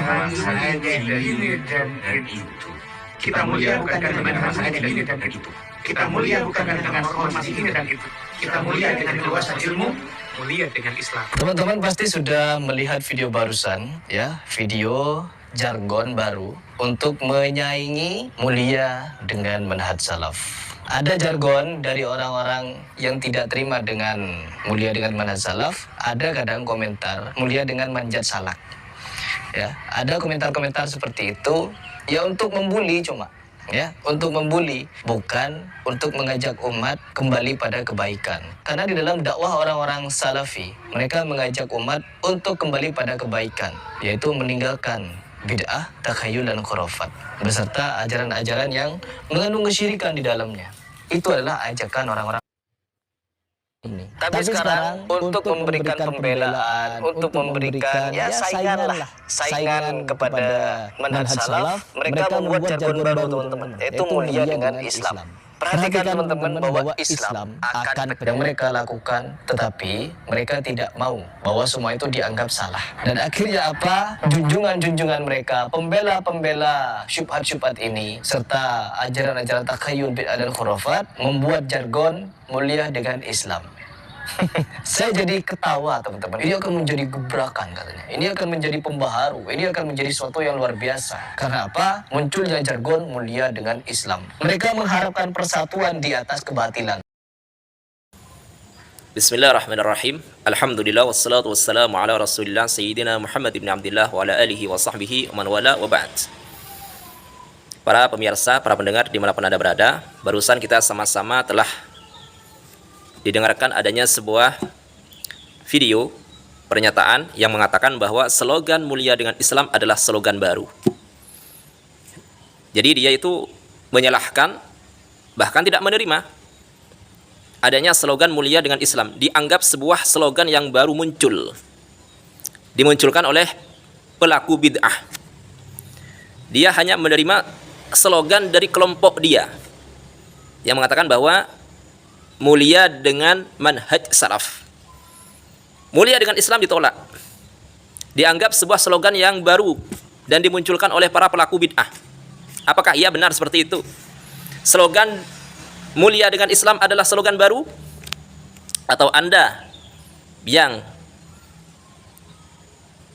hanya ini dan itu. Kita mulia bukan karena membahas hanya ini dan itu. Kita mulia bukan dengan menghormati ini dan itu. Kita mulia dengan keluasan ilmu, mulia dengan Islam. Teman-teman pasti sudah melihat video barusan, ya, video jargon baru untuk menyaingi mulia dengan manhaj salaf. Ada jargon dari orang-orang yang tidak terima dengan mulia dengan manhaj salaf, ada kadang komentar mulia dengan manjat salak. Ya, ada komentar-komentar seperti itu ya untuk membuli cuma. Ya, untuk membuli, bukan untuk mengajak umat kembali pada kebaikan. Karena di dalam dakwah orang-orang salafi, mereka mengajak umat untuk kembali pada kebaikan, yaitu meninggalkan bid'ah, takhayul dan khurafat, beserta ajaran-ajaran yang mengandung kesyirikan di dalamnya. Itu adalah ajakan orang-orang ini. Tapi sekarang untuk memberikan pembelaan, untuk memberikan ya saingan kepada manhaj salaf, mereka membuat jargon baru teman-teman, yaitu mulia dengan Islam. Perhatikan teman-teman bahwa Islam akan yang mereka lakukan, tetapi mereka tidak mau bahwa semua itu dianggap salah. Dan akhirnya apa? Junjungan-junjungan mereka, pembela-pembela syubhat-syubhat ini, serta ajaran-ajaran takhayul, bid'ah dan khurafat, membuat jargon mulia dengan Islam. Saya jadi ketawa teman-teman. Ini akan menjadi gebrakan katanya. Ini akan menjadi pembaharu. Ini akan menjadi sesuatu yang luar biasa. Karena apa? Munculnya jargon mulia dengan Islam. Mereka mengharapkan persatuan di atas kebatilan. Bismillahirrahmanirrahim. Alhamdulillah wassalatu wassalamu ala Rasulillah Sayyidina Muhammad ibn Abdullah wa ala alihi wa sahbihi wa man wala wa ba'd. Para pemirsa, para pendengar dimanapun Anda berada, barusan kita sama-sama telah didengarkan adanya sebuah video pernyataan yang mengatakan bahwa slogan mulia dengan Islam adalah slogan baru. Jadi dia itu menyalahkan, bahkan tidak menerima adanya slogan mulia dengan Islam. Dianggap sebuah slogan yang baru muncul, dimunculkan oleh pelaku bid'ah. Dia hanya menerima slogan dari kelompok dia yang mengatakan bahwa mulia dengan manhaj salaf. Mulia dengan Islam ditolak. Dianggap sebuah slogan yang baru dan dimunculkan oleh para pelaku bid'ah. Apakah ia benar seperti itu? Slogan mulia dengan Islam adalah slogan baru? Atau Anda yang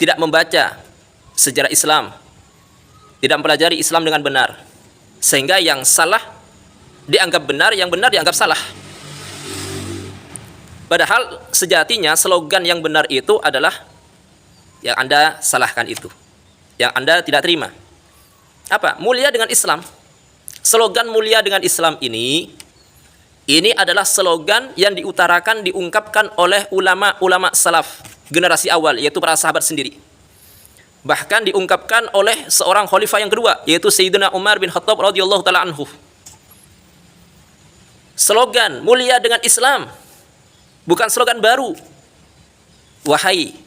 tidak membaca sejarah Islam, tidak mempelajari Islam dengan benar, sehingga yang salah dianggap benar, yang benar dianggap salah? Padahal sejatinya slogan yang benar itu adalah yang Anda salahkan itu, yang Anda tidak terima. Apa? Mulia dengan Islam. Slogan mulia dengan Islam ini adalah slogan yang diutarakan, diungkapkan oleh ulama-ulama salaf generasi awal, yaitu para sahabat sendiri. Bahkan diungkapkan oleh seorang khalifah yang kedua, yaitu Sayyidina Umar bin Khattab radhiyallahu taala anhu. Slogan mulia dengan Islam bukan slogan baru. Wahai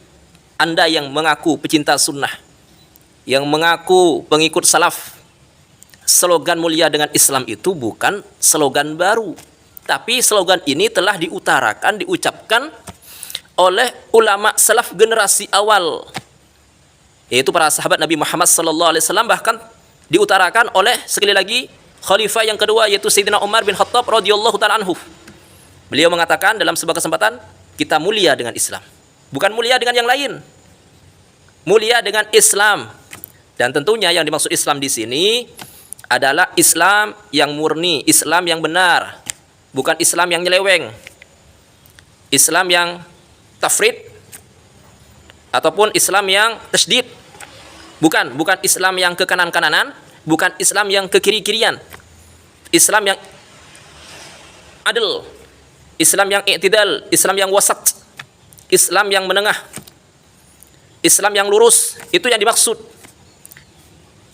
Anda yang mengaku pecinta sunnah, yang mengaku pengikut salaf, slogan mulia dengan Islam itu bukan slogan baru. Tapi slogan ini telah diutarakan, diucapkan oleh ulama salaf generasi awal, yaitu para sahabat Nabi Muhammad SAW, bahkan diutarakan oleh, sekali lagi, khalifah yang kedua, yaitu Sayyidina Umar bin Khattab radhiyallahu ta'ala anhu. Beliau mengatakan dalam sebuah kesempatan, kita mulia dengan Islam, bukan mulia dengan yang lain. Mulia dengan Islam. Dan tentunya yang dimaksud Islam di sini adalah Islam yang murni, Islam yang benar, bukan Islam yang nyeleweng, Islam yang tafrid ataupun Islam yang tasydid. Bukan Islam yang ke kanan-kananan, bukan Islam yang ke kiri-kirian. Islam yang adil, Islam yang i'tidal, Islam yang wasat, Islam yang menengah, Islam yang lurus. Itu yang dimaksud.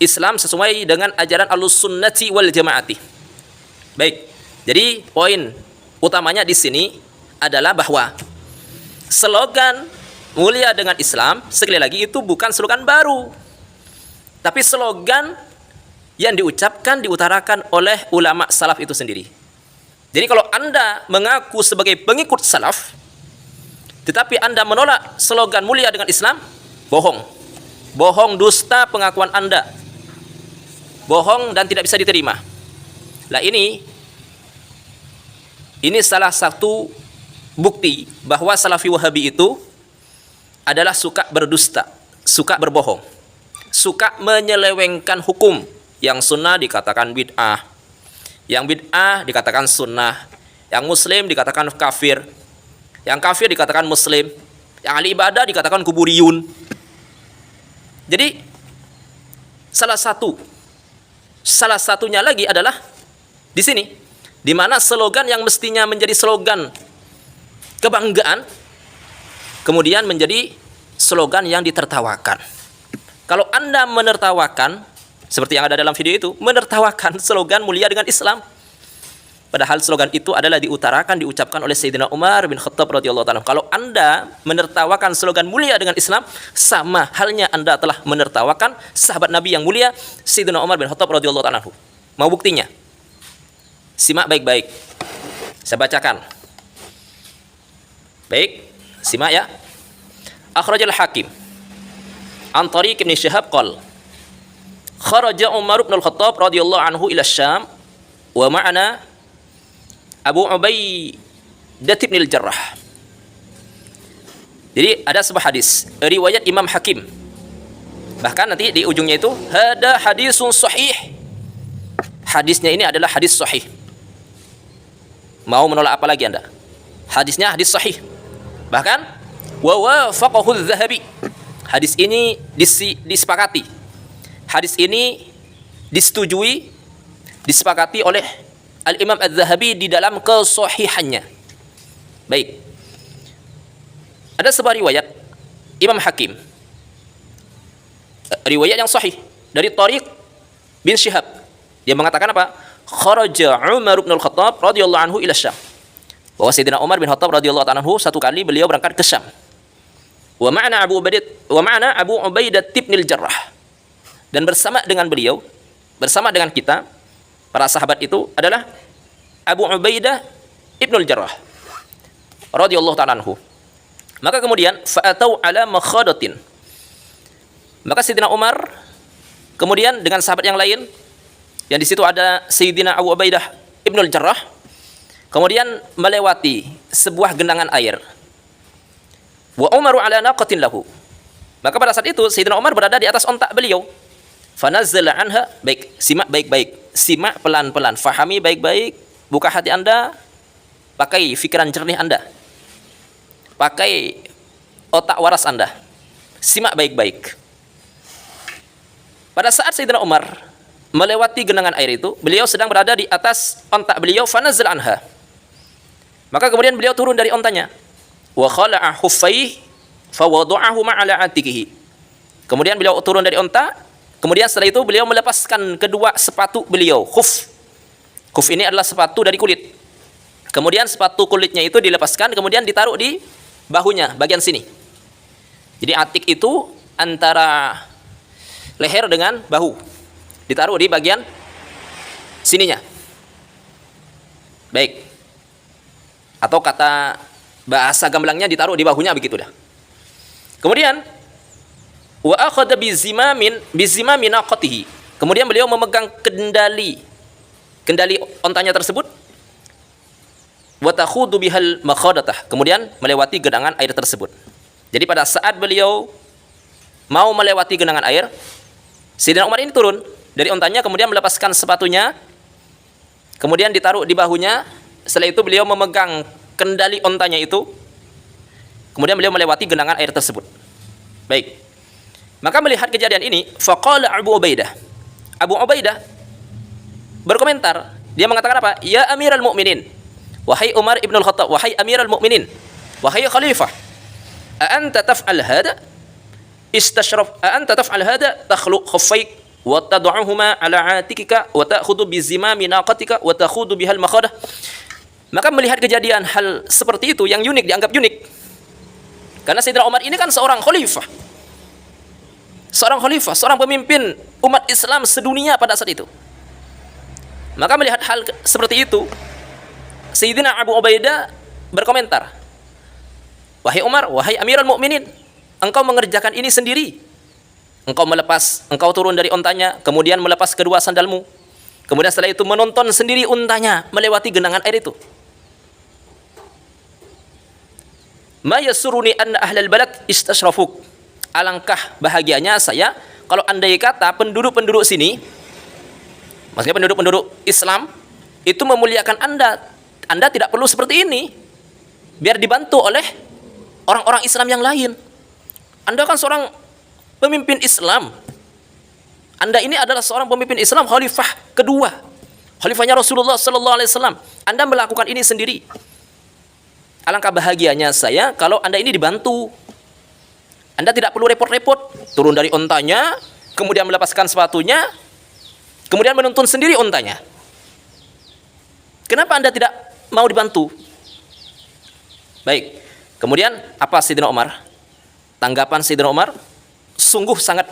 Islam sesuai dengan ajaran Ahlussunnati wal Jamaati. Baik. Jadi poin utamanya di sini adalah bahwa slogan mulia dengan Islam, sekali lagi, itu bukan slogan baru, tapi slogan yang diucapkan, diutarakan oleh ulama salaf itu sendiri. Jadi kalau Anda mengaku sebagai pengikut salaf, tetapi Anda menolak slogan mulia dengan Islam, bohong. bohong, dusta pengakuan Anda. Bohong dan tidak bisa diterima. Lah ini salah satu bukti bahwa Salafi Wahabi itu adalah suka berdusta, suka berbohong, suka menyelewengkan hukum. Yang sunnah dikatakan bid'ah, yang bid'ah dikatakan sunnah, yang muslim dikatakan kafir, yang kafir dikatakan muslim, yang ahli ibadah dikatakan kuburiyun. Jadi salah satunya lagi adalah di sini, di mana slogan yang mestinya menjadi slogan kebanggaan kemudian menjadi slogan yang ditertawakan. Kalau Anda menertawakan seperti yang ada dalam video itu, menertawakan slogan mulia dengan Islam, padahal slogan itu adalah diucapkan oleh Sayyidina Umar bin Khattab radhiyallahu ta'ala. Kalau Anda menertawakan slogan mulia dengan Islam, sama halnya Anda telah menertawakan sahabat Nabi yang mulia Sayyidina Umar bin Khattab radhiyallahu ta'ala. Mau buktinya? Simak baik-baik. Saya bacakan. Baik, simak ya. Akhrajal Hakim an Tariq Ibn Shihab qala kharaja Umar bin Al-Khattab radhiyallahu anhu ila Syam wa ma'ana Abu Ubaidah bin Al-Jarrah. Jadi ada sebuah hadis riwayat Imam Hakim. Bahkan nanti di ujungnya itu hada hadisun sahih. Hadisnya ini adalah hadis sahih. Mau menolak apa lagi Anda? Hadisnya hadis sahih. Bahkan wa wafaqahu Az-Zahabi. Hadis ini disepakati. Hadis ini disetujui, disepakati oleh Al-Imam Az-Zahabi di dalam kesahihannya. Baik. Ada sebuah riwayat Imam Hakim. Riwayat yang sahih dari Tariq bin Shihab. Dia mengatakan apa? Kharaja Umar bin Al-Khattab radhiyallahu anhu ila Syam. Bahwa Sayyidina Umar bin Khattab radhiyallahu anhu satu kali beliau berangkat ke Syam. Wa ma'ana Abu Ubaidah bin Al-Jarrah. Dan bersama dengan beliau, bersama dengan kita, para sahabat itu adalah Abu Ubaidah ibn Al-Jarrah radhiyallahu ta'ala anhu. Maka kemudian fa'atau ala makhadatin. Maka Sayyidina Umar kemudian dengan sahabat yang lain, yang di situ ada Sayyidina Abu Ubaidah ibn Al-Jarrah, kemudian melewati sebuah genangan air. Wa Umaru ala naqatin lahu. Maka pada saat itu Sayyidina Umar berada di atas ontak beliau. Fanazzala anha, baik, simak baik-baik, simak pelan-pelan, fahami baik-baik, buka hati Anda, pakai fikiran jernih Anda, pakai otak waras Anda, simak baik-baik. Pada saat Sayyidina Umar melewati genangan air itu, beliau sedang berada di atas ontak beliau, fanazzala anha. Maka kemudian beliau turun dari ontanya. Wa khala'a khuffaihi fa wada'ahu ma'ala atikihi. Kemudian beliau turun dari onta. Kemudian setelah itu beliau melepaskan kedua sepatu beliau, khuf. Khuf ini adalah sepatu dari kulit. Kemudian sepatu kulitnya itu dilepaskan, kemudian ditaruh di bahunya, bagian sini. Jadi atik itu antara leher dengan bahu. Ditaruh di bagian sininya. Baik. Atau kata bahasa gamblangnya ditaruh di bahunya, begitu dah. Kemudian wa akhadha bizimami naqatihi. Kemudian beliau memegang kendali ontanya tersebut. Wa takhudu bihal makhadatah. Kemudian melewati genangan air tersebut. Jadi pada saat beliau mau melewati genangan air, Sayyidina Umar ini turun dari ontanya, kemudian melepaskan sepatunya, kemudian ditaruh di bahunya. Setelah itu beliau memegang kendali ontanya itu, kemudian beliau melewati genangan air tersebut. Baik. Maka melihat kejadian ini, faqala Abu Ubaidah. Abu Ubaidah berkomentar, dia mengatakan apa? Ya Amirul Mukminin, wahai Umar ibn Al-Khattab, wahai Amirul Mukminin, wahai Khalifah, a anta taf'al hada? Istashraf, a anta taf'al hada? Takhluq khuffaik wa tad'uhuma ala atikika wa ta'khudhu bizimami naqatika wa takhudhu bihal makhadah. Maka melihat kejadian hal seperti itu yang unik, dianggap unik. Karena Sayyidina Umar ini kan seorang khalifah. Seorang khalifah, seorang pemimpin umat Islam sedunia pada saat itu. Maka melihat hal seperti itu, Sayyidina Abu Ubaidah berkomentar, wahai Umar, wahai Amirul Mukminin, engkau mengerjakan ini sendiri. engkau turun dari ontanya, kemudian melepas kedua sandalmu. Kemudian setelah itu menonton sendiri untanya melewati genangan air itu. Ma yasuruni anna ahlal balad istashrafuk. Alangkah bahagianya saya kalau andai kata penduduk-penduduk sini, maksudnya penduduk-penduduk Islam, itu memuliakan Anda. Anda tidak perlu seperti ini. Biar dibantu oleh orang-orang Islam yang lain. Anda kan seorang pemimpin Islam. Anda ini adalah seorang pemimpin Islam, khalifah kedua. Khalifahnya Rasulullah sallallahu alaihi wasallam. Anda melakukan ini sendiri. Alangkah bahagianya saya kalau Anda ini dibantu. Anda tidak perlu repot-repot turun dari ontanya, kemudian melepaskan sepatunya, kemudian menuntun sendiri ontanya. Kenapa Anda tidak mau dibantu? Baik. Kemudian apa Sayyidina Umar? Tanggapan Sayyidina Umar sungguh sangat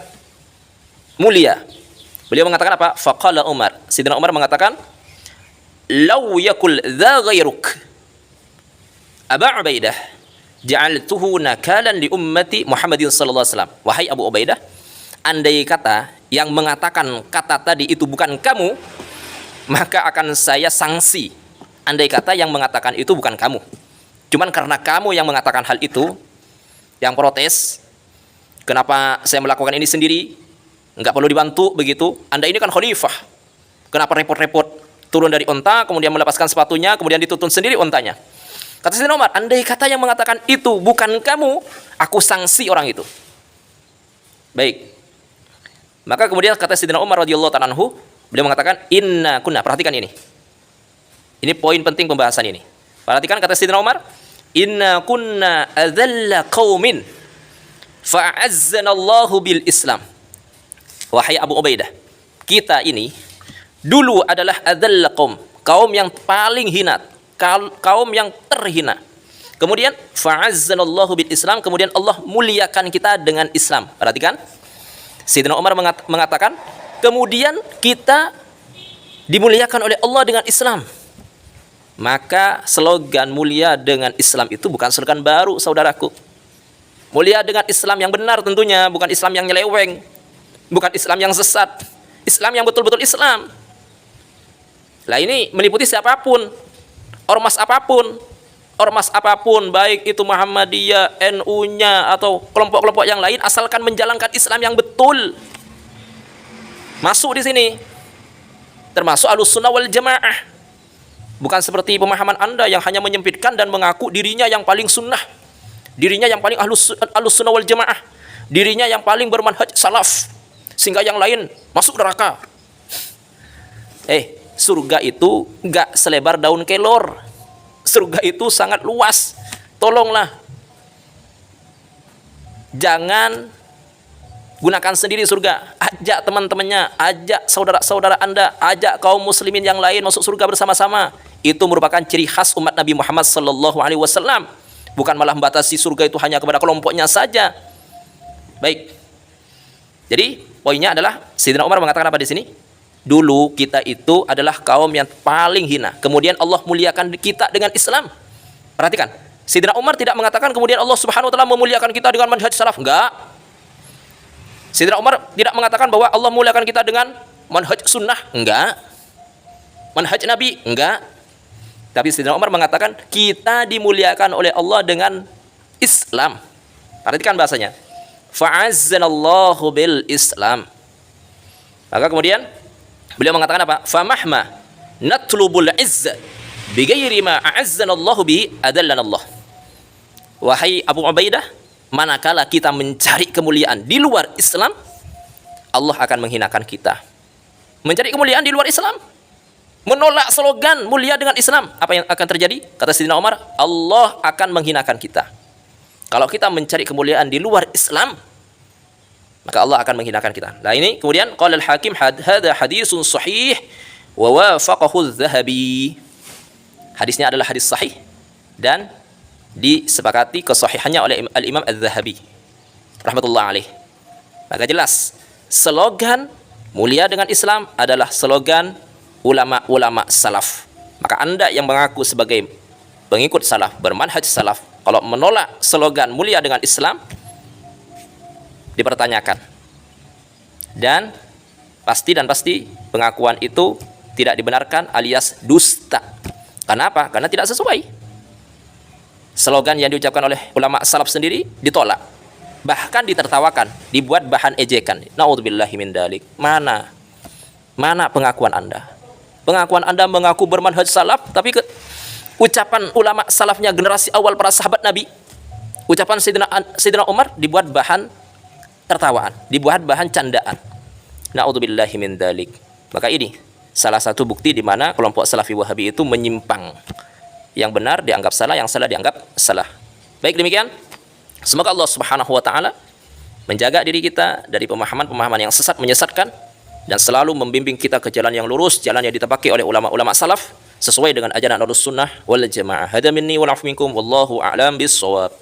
mulia. Beliau mengatakan apa? Faqala Umar. Sayyidina Umar mengatakan, "Law yakul dza ghairuk Aba Ubaidah, ja'altuhu nakalan li ummati Muhammadin sallallahu alaihi wasallam." Wahai Abu Ubaidah, andai kata yang mengatakan kata tadi itu bukan kamu, maka akan saya sanksi. Andai kata yang mengatakan itu bukan kamu. Cuman karena kamu yang mengatakan hal itu, yang protes, kenapa saya melakukan ini sendiri? Enggak perlu dibantu begitu. Anda ini kan khalifah. Kenapa repot-repot turun dari onta, kemudian melepaskan sepatunya, kemudian dituntun sendiri ontanya? Kata Sayyidina Umar, andai kata yang mengatakan itu bukan kamu, aku sanksi orang itu. Baik. Maka kemudian kata Sayyidina Umar radhiyallahu ta'ala anhu, beliau mengatakan, inna kunna, perhatikan ini. Ini poin penting pembahasan ini. Perhatikan kata Sayyidina Umar, inna kunna adzalla qaumin fa'azzanallahu bil Islam. Wahai Abu Ubaidah, kita ini dulu adalah adzalla qaum, kaum yang paling hina, kaum yang terhina. Kemudian fa'azzanallahu bil Islam, kemudian Allah muliakan kita dengan Islam. Perhatikan. Sayyidina Umar mengatakan, kemudian kita dimuliakan oleh Allah dengan Islam. Maka slogan mulia dengan Islam itu bukan slogan baru, saudaraku. Mulia dengan Islam yang benar tentunya, bukan Islam yang nyeleweng, bukan Islam yang sesat, Islam yang betul-betul Islam. Lah ini meliputi siapapun, ormas apapun, baik itu Muhammadiyah, NU-nya atau kelompok-kelompok yang lain, asalkan menjalankan Islam yang betul, masuk di sini, termasuk Ahlussunnah wal Jamaah. Bukan seperti pemahaman Anda yang hanya menyempitkan dan mengaku dirinya yang paling sunnah, dirinya yang paling Ahlussunnah wal Jamaah, dirinya yang paling bermanhaj salaf, sehingga yang lain masuk neraka. Surga itu enggak selebar daun kelor. Surga itu sangat luas. Tolonglah, jangan gunakan sendiri surga. Ajak teman-temannya, ajak saudara-saudara Anda, ajak kaum muslimin yang lain masuk surga bersama-sama. Itu merupakan ciri khas umat Nabi Muhammad sallallahu alaihi wasallam. Bukan malah membatasi surga itu hanya kepada kelompoknya saja. Baik. Jadi, poinnya adalah Sayyidina Umar mengatakan apa di sini? Dulu kita itu adalah kaum yang paling hina. Kemudian Allah muliakan kita dengan Islam. Perhatikan. Sayyidina Umar tidak mengatakan kemudian Allah Subhanahu wa taala memuliakan kita dengan manhaj salaf. Enggak. Sayyidina Umar tidak mengatakan bahwa Allah muliakan kita dengan manhaj sunnah. Enggak. Manhaj Nabi. Enggak. Tapi Sayyidina Umar mengatakan kita dimuliakan oleh Allah dengan Islam. Perhatikan bahasanya. Fa'azzanallahu bil Islam. Maka kemudian beliau mengatakan apa? Famahma natlubul izza bighairi ma a'azzanallahu bi adallanallah. Wahai Abu Ubaidah, manakala kita mencari kemuliaan di luar Islam, Allah akan menghinakan kita. Mencari kemuliaan di luar Islam, menolak slogan mulia dengan Islam, apa yang akan terjadi? Kata Sayyidina Umar, Allah akan menghinakan kita. Kalau kita mencari kemuliaan di luar Islam, maka Allah akan menghinakan kita. Nah ini kemudian qala al-Hakim hadza haditsun sahih wa wafaqahu adz-Dzahabi. Hadisnya adalah hadis sahih dan disepakati kesahihannya oleh Al-Imam Adz-Dzahabi rahmatullah alaih. Maka jelas slogan mulia dengan Islam adalah slogan ulama-ulama salaf. Maka Anda yang mengaku sebagai pengikut salaf, bermanhaj salaf, kalau menolak slogan mulia dengan Islam, dipertanyakan. Dan pasti pengakuan itu tidak dibenarkan alias dusta. Kenapa? Karena tidak sesuai. Slogan yang diucapkan oleh ulama salaf sendiri ditolak, bahkan ditertawakan, dibuat bahan ejekan. Naudzubillahi min dalik. Mana pengakuan Anda? Pengakuan Anda mengaku bermanhaj salaf, tapi ucapan ulama salafnya generasi awal para sahabat Nabi, ucapan Sayyidina Umar dibuat bahan tertawaan, dibuat bahan candaan. Naudzubillahi min dalik. Maka ini salah satu bukti di mana kelompok Salafi Wahabi itu menyimpang. Yang benar dianggap salah, yang salah dianggap salah. Baik, demikian. Semoga Allah Subhanahu wa taala menjaga diri kita dari pemahaman-pemahaman yang sesat, menyesatkan, dan selalu membimbing kita ke jalan yang lurus, jalan yang ditepaki oleh ulama-ulama salaf sesuai dengan ajaran Ahlus Sunnah wal Jamaah. Hada minni wal afu minkum wallahu a'lam bis-shawab.